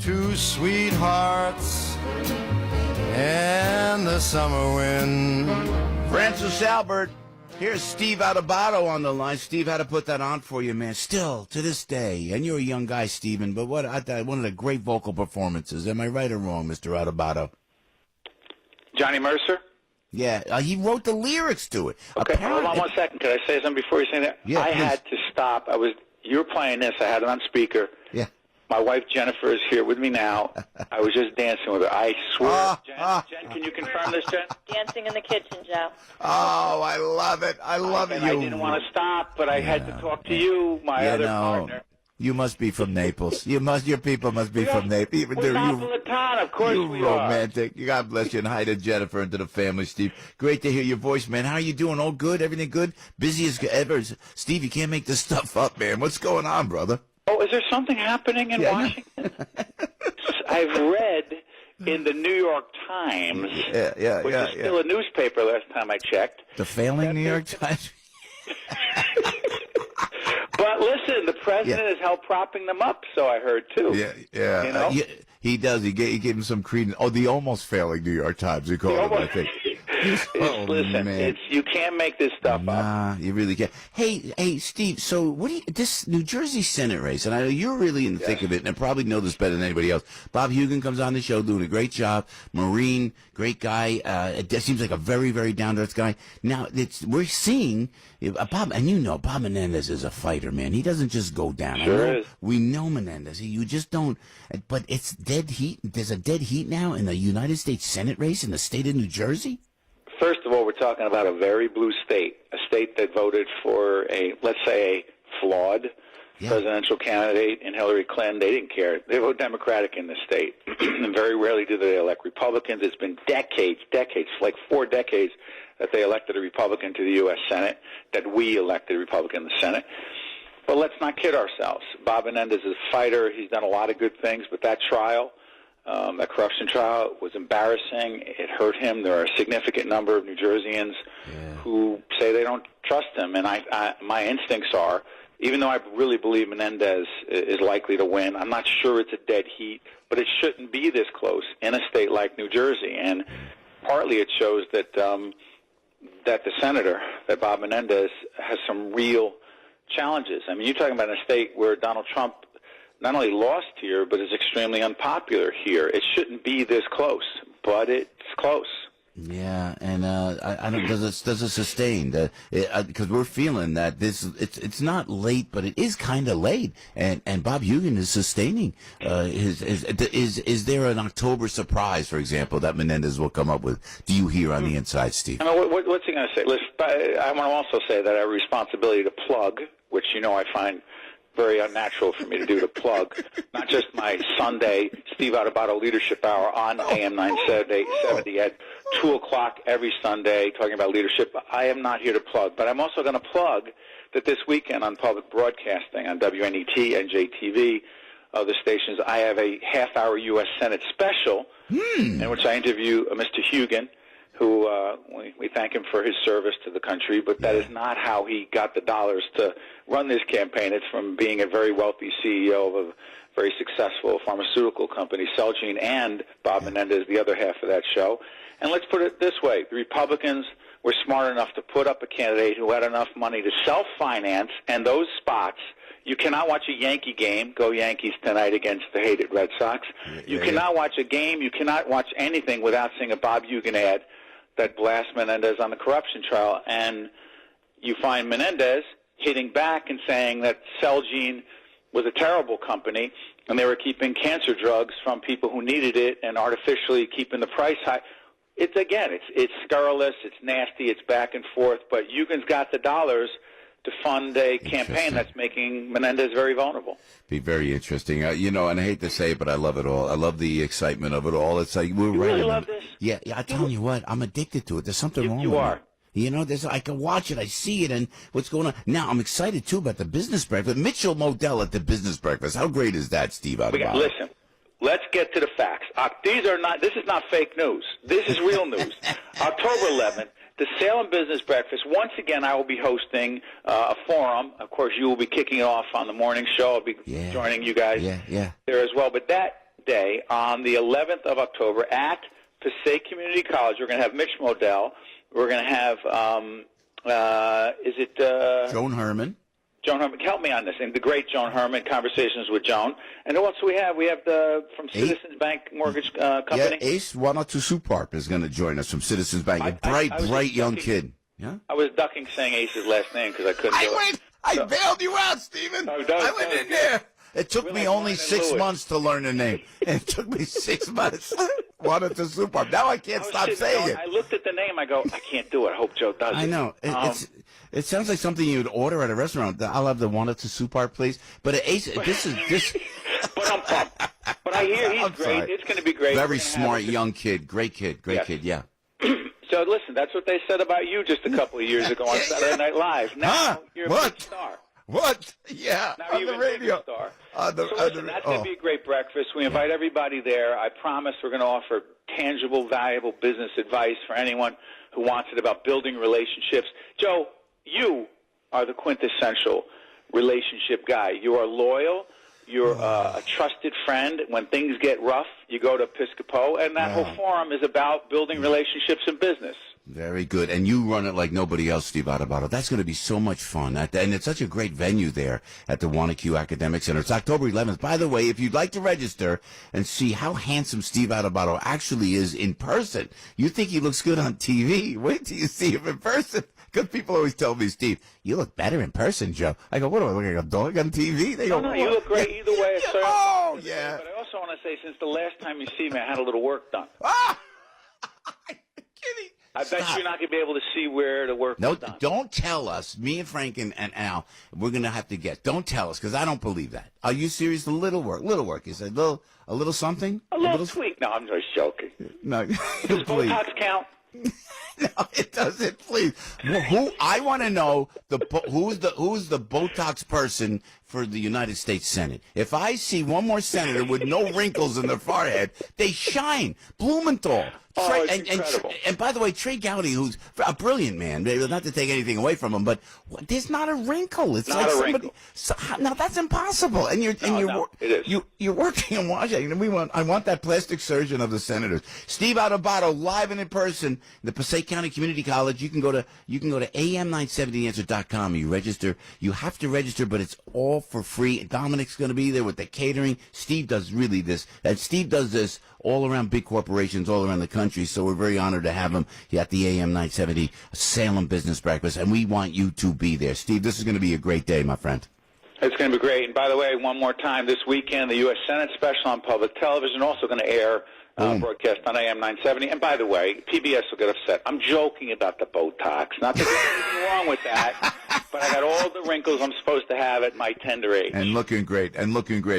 two sweethearts and the summer wind. Francis Albert, here's Steve Adubato on the line. Steve, had to put that on for you, man. Still, to this day, and you're a young guy, Steven, but one of the great vocal performances. Am I right or wrong, Mr. Adubato? Johnny Mercer? Yeah, he wrote the lyrics to it. Okay, hold on 1 second. Could I say something before you say that? Yeah, I please. had to stop. You were playing this. I had it on speaker. Yeah. My wife Jennifer is here with me now. I was just dancing with her. I swear. Jen, can you confirm this, Jen? Dancing in the kitchen, Joe. Oh, I love it. I love it. I didn't want to stop, but I had to talk to you, my other partner. You must be from Naples. Your people must be from Naples. We're Napolitan, of course we are. Romantic. God bless you, and hi to Jennifer and to the family, Steve. Great to hear your voice, man. How are you doing? All good? Everything good? Busy as ever? Steve, you can't make this stuff up, man. What's going on, brother? Oh, is there something happening in Washington? I've read in the New York Times, which is still a newspaper last time I checked. The failing New York Times? But listen, the president is help propping them up, so I heard, too. Yeah. You know? He does. He gave him some credence. Oh, the almost failing New York Times, he called it, I think. Listen, you can't make this stuff up. Nah, you really can't. Hey, Steve, so this New Jersey Senate race, and I know you're really in the thick of it, and probably know this better than anybody else. Bob Hugin comes on the show doing a great job. Marine, great guy. It seems like a very, very down-to-earth guy. Now, we're seeing, Bob, and you know, Bob Menendez is a fighter, man. He doesn't just go down. Sure is. We know Menendez. You just don't, but it's dead heat. There's a dead heat now in the United States Senate race in the state of New Jersey? First of all, we're talking about a very blue state, a state that voted for let's say, a flawed presidential candidate in Hillary Clinton. They didn't care. They vote Democratic in the state. And very rarely do they elect Republicans. It's been decades, like 4 decades, that they elected a Republican to the U.S. Senate, that we elected a Republican in the Senate. But let's not kid ourselves. Bob Menendez is a fighter. He's done a lot of good things, but that trial, that corruption trial, was embarrassing. It hurt him. There are a significant number of New Jerseyans who say they don't trust him. And my instincts are, even though I really believe Menendez is likely to win, I'm not sure it's a dead heat, but it shouldn't be this close in a state like New Jersey. And partly it shows that that the senator, that Bob Menendez, has some real challenges. I mean, you're talking about a state where Donald Trump not only lost here, but is extremely unpopular here. It shouldn't be this close, but it's close. Yeah, and I don't. Does it sustain? Because we're feeling that it's not late, but it is kind of late, and Bob Hugin is sustaining. Is there an October surprise, for example, that Menendez will come up with? Do you hear on the inside, Steve? I mean, what's he going to say? Listen, I want to also say that I have a responsibility to plug, which I find very unnatural for me to do, to plug not just my Sunday Steve Adubato Leadership Hour on AM970 at 2 o'clock every Sunday, talking about leadership. I am not here to plug, but I'm also going to plug that this weekend on public broadcasting on WNET and JTV, other stations, I have a half-hour U.S. Senate special in which I interview Mr. Hugin, who we thank him for his service to the country, but that is not how he got the dollars to run this campaign. It's from being a very wealthy CEO of a very successful pharmaceutical company, Celgene, and Bob Menendez, the other half of that show. And let's put it this way. The Republicans were smart enough to put up a candidate who had enough money to self-finance, and those spots, you cannot watch a Yankee game, go Yankees tonight against the hated Red Sox. You cannot watch a game, you cannot watch anything without seeing a Bob Hugin ad that blasts Menendez on the corruption trial. And you find Menendez hitting back and saying that Celgene was a terrible company and they were keeping cancer drugs from people who needed it and artificially keeping the price high. It's scurrilous, it's nasty, it's back and forth, but Hugin's got the dollars to fund a campaign that's making Menendez very vulnerable. Be very interesting. And I hate to say it, but I love it all. I love the excitement of it all. It's like we're you really love this? Yeah, I'm telling you what, I'm addicted to it. There's something wrong with it. You are. I can watch it, I see it, and what's going on. Now, I'm excited, too, about the business breakfast. Mitchell Modell at the business breakfast. How great is that, Steve? Listen, let's get to the facts. This is not fake news. This is real news. October 11th, the Salem Business Breakfast. Once again, I will be hosting a forum. Of course, you will be kicking off on the morning show. I'll be joining you guys there as well. But that day on the 11th of October at Passaic Community College. We're going to have Mitch Modell. We're going to have, Joan Herman. Joan Herman, help me on this. And the great Joan Herman, Conversations with Joan. And who else do we have? We have from Citizens Bank Mortgage Company. Yeah, Ace Wanatusuparp is going to join us from Citizens Bank. A bright young kid. Yeah. I was ducking saying Ace's last name because I couldn't do it. I bailed you out, Stephen. I went in there. It took me only 6 months to learn the name. It took me 6 months. Wanatusuparp. Now I can't stop saying it. I looked at the name. I go, I can't do it. I hope Joe does it. I know. It sounds like something you would order at a restaurant. I'll have the Wanatusuparp, please. But Ace, this is this. But I'm pumped. But I hear he's great. Sorry. It's going to be great. Very smart young kid. Great kid. Kid. Yeah. So listen, that's what they said about you just a couple of years ago on Saturday Night Live. Now you're a big star. What? Yeah, now on the radio. Star. That's going to be a great breakfast. We invite everybody there. I promise we're going to offer tangible, valuable business advice for anyone who wants it about building relationships. Joe, you are the quintessential relationship guy. You are loyal. You're a trusted friend. When things get rough, you go to Piscopo, and that whole forum is about building relationships in business. Very good. And you run it like nobody else, Steve Adubato. That's going to be so much fun. And it's such a great venue there at the Wanacue Academic Center. It's October 11th. By the way, if you'd like to register and see how handsome Steve Adubato actually is in person, you think he looks good on TV. Wait till you see him in person. Because people always tell me, Steve, you look better in person, Joe. I go, what do I look like, a dog on TV? They go, no, you look great either way, sir. Oh, yeah. But I also want to say, since the last time you see me, I had a little work done. Ah! Are you kidding? I bet you're not going to be able to see where the work was done. No, don't tell us. Me and Frank and Al, we're going to have to guess. Don't tell us, because I don't believe that. Are you serious? The little work. You said a little something? A little tweak. No, I'm just joking. No, Does Botox count? No, it doesn't. Please. Who? I want to know who's the Botox person for the United States Senate. If I see one more senator with no wrinkles in their forehead, they shine. Blumenthal. Incredible. And by the way, Trey Gowdy, who's a brilliant man, not to take anything away from him, but there's not a wrinkle. It's not like a somebody. wrinkle. Now that's impossible. And it is. You're working in Washington. I want that plastic surgeon of the senators, Steve Adubato, live and in person, the Passaic County Community College. You can go to AM970answer.com. You register. You have to register, but it's all for free. Dominic's going to be there with the catering. Steve does this all around big corporations all around the country, so we're very honored to have him at the AM970 Salem Business Breakfast, and we want you to be there. Steve, this is going to be a great day, my friend. It's going to be great. And by the way, one more time, this weekend, the U.S. Senate special on public television, also going to air broadcast on AM970. And by the way, PBS will get upset. I'm joking about the Botox. Not that there's anything wrong with that, but I got all the wrinkles I'm supposed to have at my tender age. And looking great,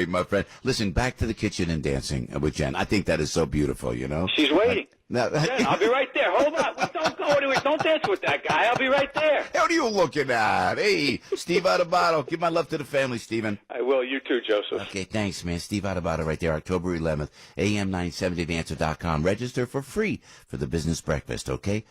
my friend. Listen, back to the kitchen and dancing with Jen. I think that is so beautiful, you know. She's waiting. Jen, I'll be right there. Hold on. Don't go anywhere. Don't dance with that guy. I'll be right there. What are you looking at? Hey, Steve Adubato. Give my love to the family, Stephen. I will. You too, Joseph. Okay, thanks, man. Steve Adubato right there, October 11th, AM970theanswer.com. Register for free for the business breakfast, okay?